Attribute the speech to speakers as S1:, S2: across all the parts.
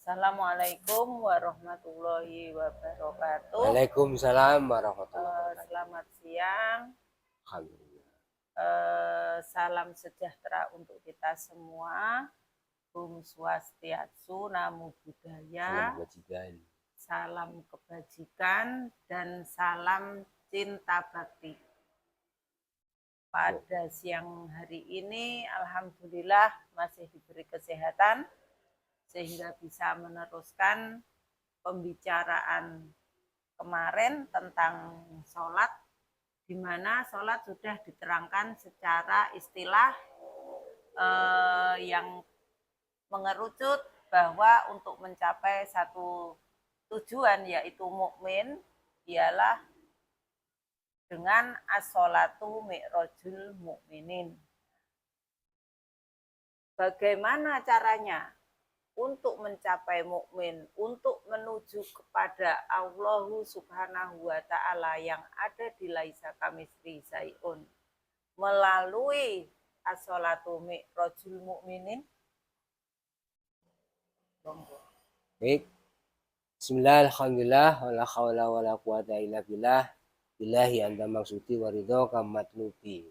S1: Assalamualaikum warahmatullahi wabarakatuh.
S2: Waalaikumsalam warahmatullahi wabarakatuh.
S1: Selamat siang.
S2: Alhamdulillah.
S1: Salam sejahtera untuk kita semua. Om Swastiastu, Namo Buddhaya. Salam kebajikan dan salam cinta bakti. Pada siang hari ini, alhamdulillah masih diberi kesehatan sehingga bisa meneruskan pembicaraan kemarin tentang sholat, di mana sholat sudah diterangkan secara istilah yang mengerucut bahwa untuk mencapai satu tujuan yaitu mukmin ialah dengan as-sholatu mi'rajul mukminin. Bagaimana caranya untuk mencapai mukmin, untuk menuju kepada Allah Subhanahu wa taala yang ada di laisa kamitslihi syai'un melalui as-sholatu mi'rajul mukminin?
S2: Baik. Bismillah, alhamdulillah, wala haula wala quwata illa billah. Billahi anta maksudi waridho kamatlubi.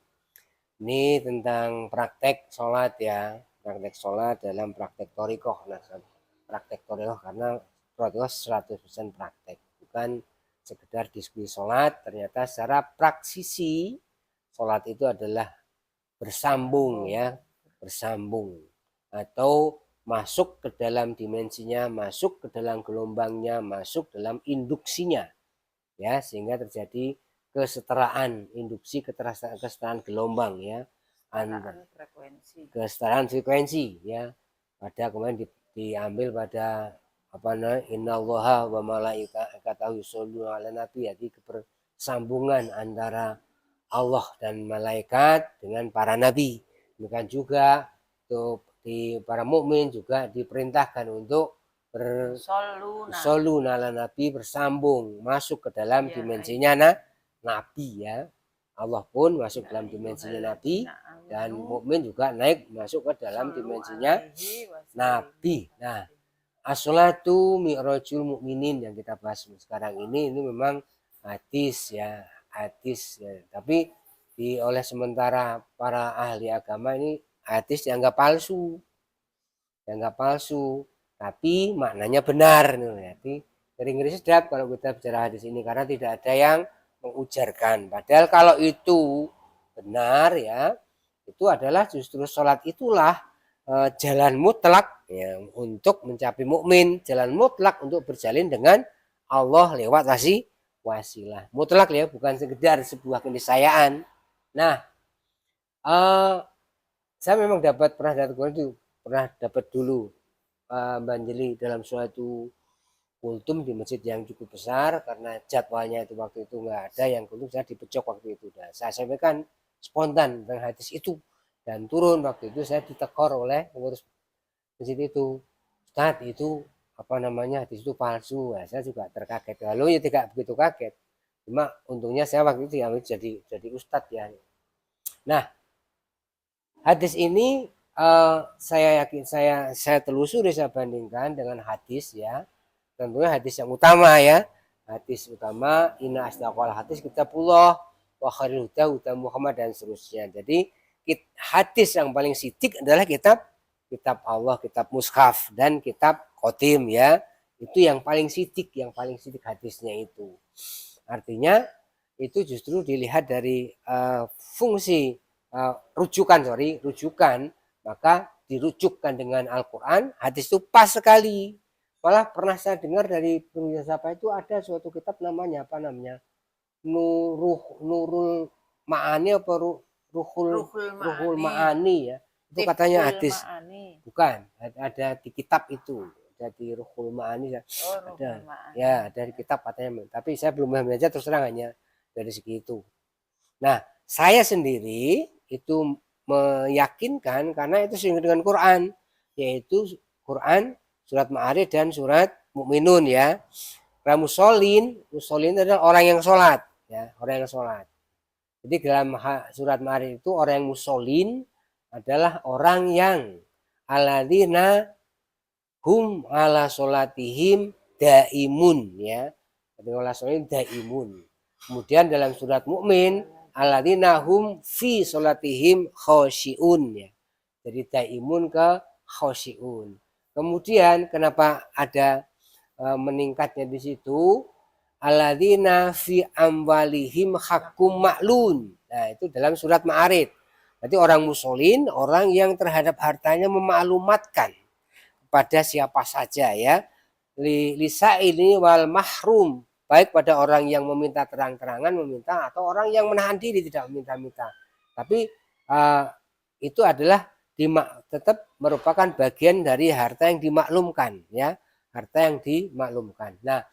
S2: Ini tentang praktek sholat ya. Praktek sholat dalam praktek thariqah. Nah, praktek thariqah karena thariqah 100% praktek. Bukan sekedar diskusi sholat. Ternyata secara praksisi sholat itu adalah bersambung ya. Bersambung. Atau masuk ke dalam dimensinya, masuk ke dalam gelombangnya, masuk dalam induksinya. Ya, sehingga terjadi kesetaraan induksi, kesetaraan gelombang ya, kesetaraan frekuensi ya. Pada kemudian diambil pada apa namanya, innallaha wa malaikatahu yusholluna 'alan nabi, jadi kebersambungan antara Allah dan malaikat dengan para nabi. Demikian juga untuk di para mukmin juga diperintahkan untuk bersoluna ala nabi, bersambung masuk ke dalam dimensinya nabi ya. Allah pun masuk dalam dimensinya nabi dan mukmin juga naik masuk ke dalam dimensinya nabi. Nah, as-sholatu mi'rajul mukminin yang kita bahas sekarang ini memang hadis ya, hadis ya. Tapi oleh sementara para ahli agama ini hadis dianggap palsu. Tapi maknanya benar. Jadi ngeri-ngeri sedap kalau kita bicara hadis ini karena tidak ada yang mengujarkan. Padahal kalau itu benar ya, itu adalah justru sholat itulah jalan mutlak ya, untuk mencapai mukmin, jalan mutlak untuk berjalin dengan Allah lewat wasilah. Mutlak ya, bukan sekedar sebuah keniscayaan. Nah, saya memang pernah dapat dulu banjeli dalam suatu kultum di masjid yang cukup besar karena jadwalnya itu waktu itu nggak ada yang kultum, saya dipecok waktu itu. Dan saya sampaikan spontan tentang hadis itu dan turun waktu itu saya ditekor oleh pengurus masjid itu, Ustadz itu apa namanya hadis itu palsu. Nah, saya juga terkaget. Lalu ya tidak begitu kaget, cuma untungnya saya waktu itu jadi ustadz ya. Nah, hadis ini saya yakin saya telusuri, saya bandingkan dengan hadis ya, tentunya hadis yang utama ya, hadis utama inna asdaqal hadis kitabullah wa khairul huda Muhammad dan seterusnya. Jadi hadis yang paling sidik adalah kitab Allah, kitab mushaf dan kitab khotim ya. Itu yang paling sidik hadisnya itu. Artinya itu justru dilihat dari fungsi rujukan, maka dirujukkan dengan Al-Quran, hadis itu pas sekali. Malah pernah saya dengar dari penulis siapa itu ada suatu kitab namanya Nurul Ma'ani apa Ruhul Ma'ani ya. Itu katanya hadis. Bukan, ada di kitab itu. Ada di Ruhul Ma'ani ada. Ya, dari kitab katanya. Tapi saya belum membaca, terus terang hanya dari segi itu. Nah, saya sendiri itu meyakinkan karena itu sesuai dengan Quran, yaitu Quran surat Ma'arij dan surat Mukminun ya. Musolin adalah orang yang sholat ya, orang yang sholat. Jadi dalam surat Ma'arij itu orang yang musolin adalah orang yang alladzina hum ala sholatihim daimun ya. Jadi ala sholatihim daimun. Kemudian dalam surat Mukmin alladzina hum fi sholatihim khosyiun ya. Jadi daimun ke khosyiun. Kemudian kenapa ada meningkatnya di situ? Alladzina fi amwalihim hakum maklun. Nah, itu dalam surat Ma'arij. Berarti orang musholin, orang yang terhadap hartanya memaklumatkan pada siapa saja ya. Lisa ini wal mahrum, baik pada orang yang meminta terang-terangan meminta atau orang yang menahan diri tidak meminta-minta. Tapi itu adalah tetap merupakan bagian dari harta yang dimaklumkan ya, harta yang dimaklumkan. Nah,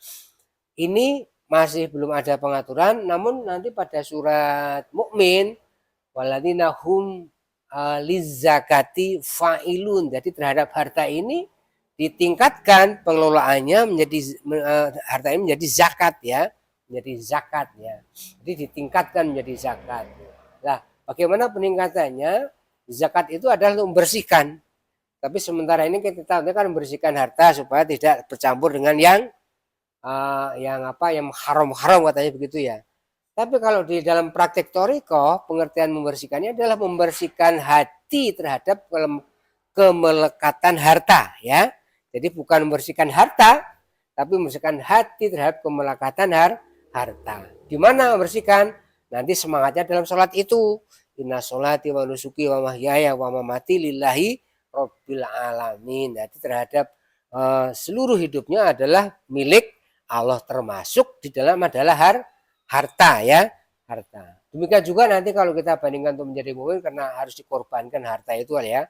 S2: ini masih belum ada pengaturan, namun nanti pada surat Mukmin waladzina hum lizakati fa'ilun. Jadi terhadap harta ini ditingkatkan pengelolaannya menjadi harta ini menjadi zakat ya, menjadi zakat ya. Jadi ditingkatkan menjadi zakat. Nah, bagaimana peningkatannya? Zakat itu adalah untuk membersihkan. Tapi sementara ini kita tahu kan membersihkan harta supaya tidak bercampur dengan yang haram-haram katanya begitu ya. Tapi kalau di dalam praktek toriko, pengertian membersihkannya adalah membersihkan hati terhadap kemelekatan harta ya. Jadi bukan membersihkan harta, tapi membersihkan hati terhadap kemelekatan harta. Di mana membersihkan? Nanti semangatnya dalam sholat itu. Inna sholati wa nusuki wa mahyaya wa mamati lillahi rabbil alamin. Jadi terhadap seluruh hidupnya adalah milik Allah, termasuk di dalam adalah harta ya, harta. Demikian juga nanti kalau kita bandingkan untuk menjadi mukmin karena harus dikorbankan harta itu ya.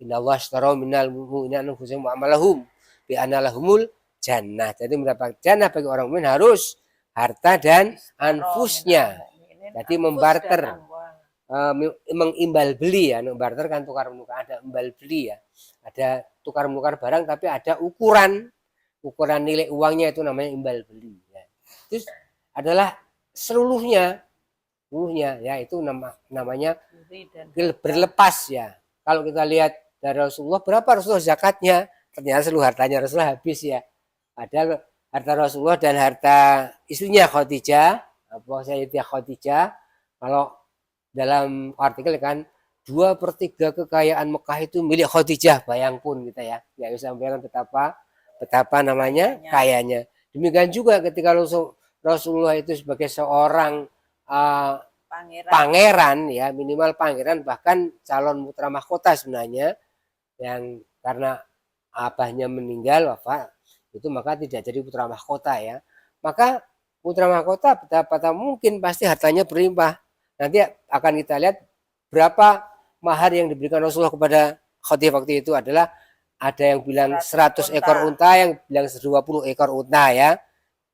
S2: Innallaha ashtara minal mu'minina anfusahum wa amalahum bi anna lahumul jannah. Jadi mendapat jannah bagi orang mukmin harus harta dan anfusnya. Jadi membarter, mengimbal beli ya, membarter kan tukar menukar, ada imbal beli ya. Ada tukar menukar barang tapi ada ukuran nilai uangnya, itu namanya imbal beli ya. Terus adalah seluruhnya ya, itu namanya berlepas ya. Kalau kita lihat dari Rasulullah, berapa Rasulullah zakatnya? Ternyata seluruh hartanya Rasulullah habis ya. Ada harta Rasulullah dan harta istrinya Khadijah, Sayyidah Khadijah. Kalau dalam artikel kan 2/3 kekayaan Mekah itu milik Khadijah, bayang pun kita ya. Ya bisa membayangkan betapa namanya kayanya. Demikian juga ketika Rasulullah itu sebagai seorang pangeran ya, minimal pangeran, bahkan calon putra mahkota sebenarnya, yang karena abahnya meninggal wafat itu maka tidak jadi putra mahkota ya. Maka putra mahkota betapa mungkin pasti hartanya berlimpah. Nanti akan kita lihat berapa mahar yang diberikan Rasulullah kepada Khadijah waktu itu adalah, ada yang bilang 100 ekor unta, yang bilang 20 ekor unta ya.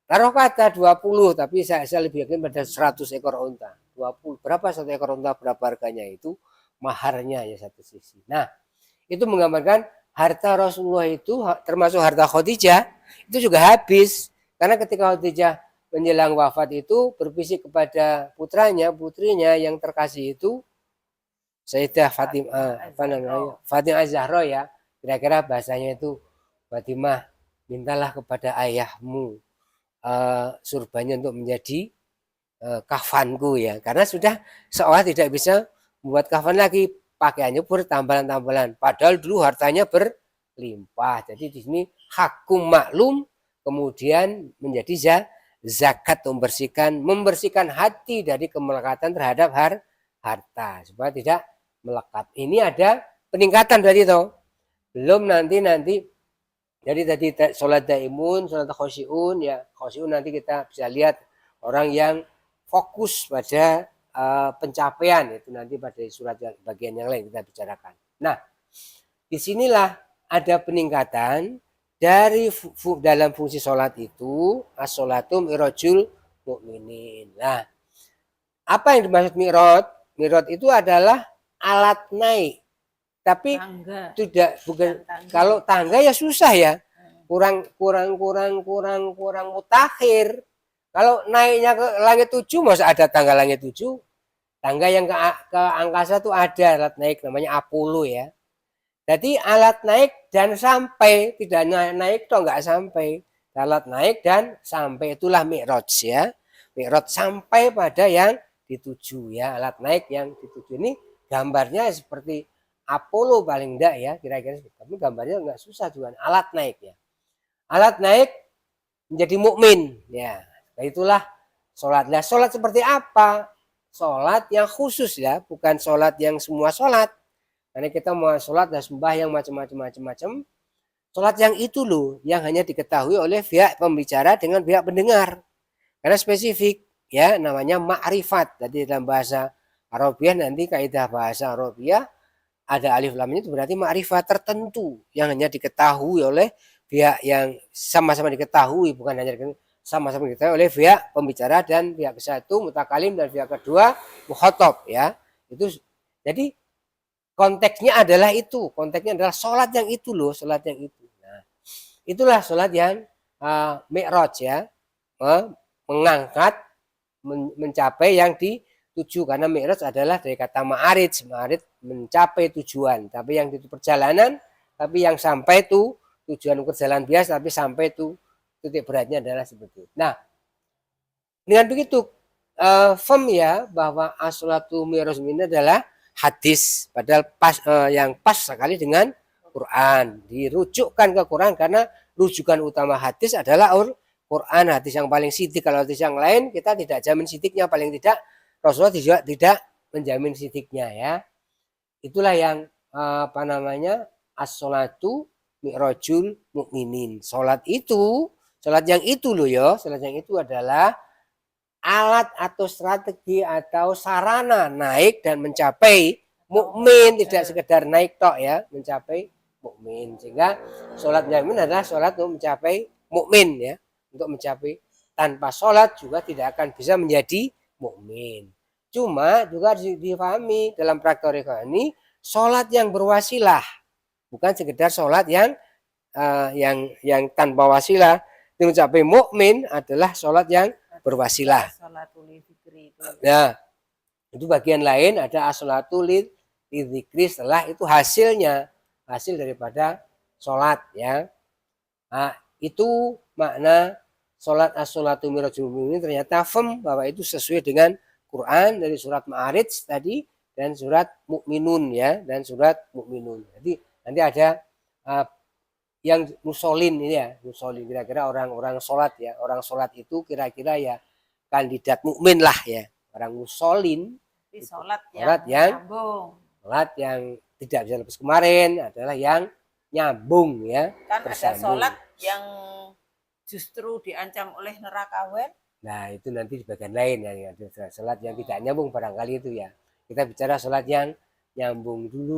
S2: Taruh kata 20, tapi saya lebih yakin pada 100 ekor unta. 20, berapa satu ekor unta, berapa harganya, itu maharnya ya satu sisi. Nah, itu menggambarkan harta Rasulullah itu termasuk harta Khadijah itu juga habis. Karena ketika Khadijah menjelang wafat itu berpisik kepada putrinya yang terkasih itu Sayyidah Fatimah Zahra ya. Kira-kira bahasanya itu, Fatimah, mintalah kepada ayahmu surbannya untuk menjadi kafanku ya, karena sudah seolah tidak bisa membuat kafan lagi, pakaiannya pun tambalan-tambalan, padahal dulu hartanya berlimpah. Jadi di sini hakum maklum, kemudian menjadi zakat, membersihkan hati dari kemelekatan terhadap harta supaya tidak melekat. Ini ada peningkatan dari itu. Belum nanti jadi tadi sholat daimun, sholat khosyiun ya. Khosyiun nanti kita bisa lihat orang yang fokus pada pencapaian, itu nanti pada surat bagian yang lain kita bicarakan. Nah, disinilah ada peningkatan dari dalam fungsi sholat itu, as-sholatu mi'rajul mu'minin. Nah, apa yang dimaksud mi'raj? Mi'raj itu adalah alat naik. Tapi bukan tangga. Kalau tangga ya susah ya, kurang mutakhir. Kalau naiknya ke langit 7 masa ada tangga langit 7? Tangga yang ke angkasa tuh ada alat naik namanya Apollo ya. Jadi alat naik dan sampai, tidak naik toh nggak sampai. Alat naik dan sampai, itulah mi'raj ya. Mi'raj sampai pada yang dituju ya. Alat naik yang dituju ini gambarnya seperti Apollo paling enggak ya, kira-kira. Tapi gambarnya nggak susah juga. Alat naik ya. Alat naik menjadi mukmin ya. Nah, itulah sholat. Nah, sholat seperti apa? Sholat yang khusus ya, bukan sholat yang semua sholat. Karena kita mau sholat dan sembahyang macam-macam. Sholat yang itu loh, yang hanya diketahui oleh pihak pembicara dengan pihak pendengar. Karena spesifik, ya namanya ma'rifat. Jadi dalam bahasa Arabiah nanti kaidah bahasa Arabiah ada alif lamnya itu berarti ma'rifat tertentu yang hanya diketahui oleh pihak yang sama-sama diketahui, bukan hanya sama-sama diketahui oleh pihak pembicara dan pihak satu mutakalim dan pihak kedua mukhatab ya. Itu jadi konteksnya adalah itu, konteksnya adalah sholat yang itu loh, sholat yang itu. Nah, itulah sholat yang mi'raj ya, mengangkat, mencapai yang dituju, karena mi'raj adalah dari kata ma'arij, ma'arij mencapai tujuan, tapi yang itu perjalanan, tapi yang sampai itu tujuan perjalanan biasa, tapi sampai itu titik beratnya adalah seperti itu. Nah, dengan begitu firm ya bahwa as-sholatu mi'raj ini adalah hadis, padahal pas yang pas sekali dengan Quran, dirujukkan ke Quran karena rujukan utama hadis adalah Quran, hadis yang paling sidik. Kalau hadis yang lain kita tidak jamin sidiknya, paling tidak Rasulullah juga tidak menjamin sidiknya ya. Itulah yang apa namanya as-sholatu mi'rajul mukminin. Salat itu, salat yang itu loh ya, salat yang itu adalah alat atau strategi atau sarana naik dan mencapai mukmin, tidak sekedar naik tok ya, mencapai mukmin. Sehingga sholat mukmin adalah sholat untuk mencapai mukmin ya, untuk mencapai. Tanpa sholat juga tidak akan bisa menjadi mukmin. Cuma juga difahami dalam praktek ini sholat yang berwasilah, bukan sekedar sholat yang tanpa wasilah. Itu mencapai mukmin adalah sholat yang berwasilah. Nah, itu bagian lain, ada as-sholatu lidzikri, setelah itu hasilnya, hasil daripada sholat ya. Nah, itu makna sholat as-sholatu mi'rajul mukminin. Ternyata bahwa itu sesuai dengan Quran dari surat Ma'arij tadi dan surat Mukminun ya, dan surat Mukminun. Jadi nanti ada yang musolin ini ya, musolin kira-kira orang-orang sholat ya, orang sholat itu kira-kira ya kandidat mukmin lah ya, orang musolin.
S1: Sholat
S2: yang tidak bisa lepas kemarin adalah yang nyambung ya.
S1: Kan ada sholat yang justru diancam oleh neraka wen.
S2: Nah itu nanti di bagian lain ya, sholat yang tidak nyambung barangkali itu ya. Kita bicara sholat yang nyambung dulu.